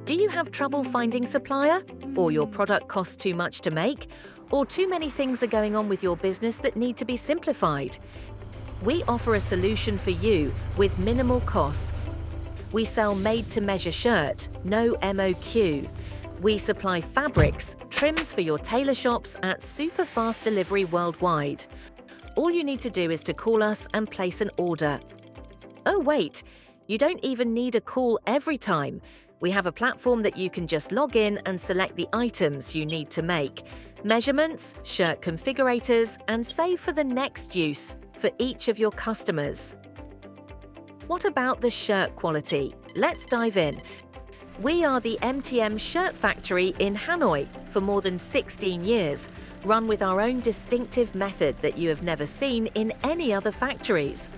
Do you have trouble finding supplier? Or your product costs too much to make? Or too many things are going on with your business that need to be simplified? We offer a solution for you with minimal costs. We sell made-to-measure shirt, no MOQ. We supply fabrics, trims for your tailor shops at super fast delivery worldwide. All you need to do is to call us and place an order. Oh wait, you don't even need a call every time. We have a platform that you can just log in and select the items you need to make, measurements, shirt configurators, and save for the next use for each of your customers. What about the shirt quality? Let's dive in. We are the MTM shirt factory in Hanoi for more than 16 years, run with our own distinctive method that you have never seen in any other factories.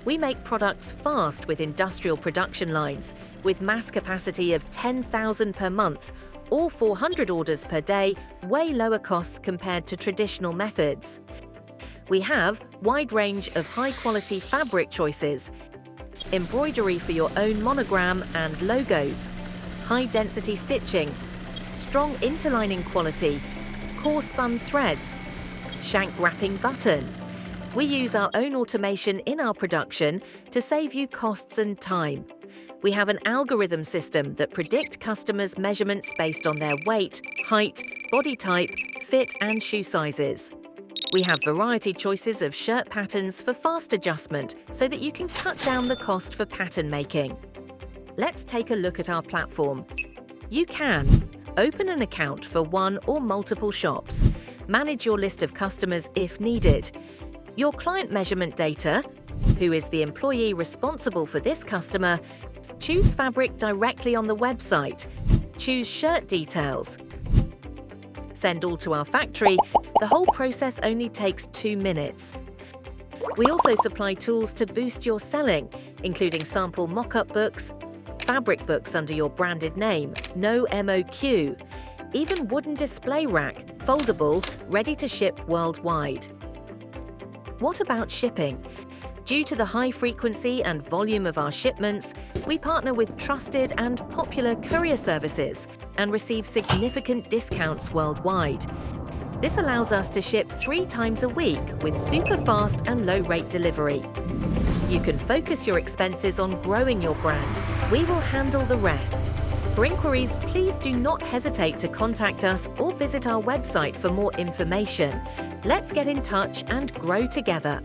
We make products fast with industrial production lines, with mass capacity of 10,000 per month, or 400 orders per day, way lower costs compared to traditional methods. We have wide range of high-quality fabric choices, embroidery for your own monogram and logos, high-density stitching, strong interlining quality, core-spun threads, shank wrapping button. We use our own automation in our production to save you costs and time. We have an algorithm system that predicts customers' measurements based on their weight, height, body type, fit and shoe sizes. We have variety choices of shirt patterns for fast adjustment so that you can cut down the cost for pattern making. Let's take a look at our platform. You can open an account for one or multiple shops, manage your list of customers if needed, your client measurement data, who is the employee responsible for this customer, choose fabric directly on the website, choose shirt details, send all to our factory. The whole process only takes 2 minutes. We also supply tools to boost your selling, including sample mock-up books, fabric books under your branded name, no MOQ, even wooden display rack, foldable, ready to ship worldwide. What about shipping? Due to the high frequency and volume of our shipments, we partner with trusted and popular courier services and receive significant discounts worldwide. This allows us to ship 3 times a week with super fast and low-rate delivery. You can focus your expenses on growing your brand. We will handle the rest. For inquiries, please do not hesitate to contact us or visit our website for more information. Let's get in touch and grow together.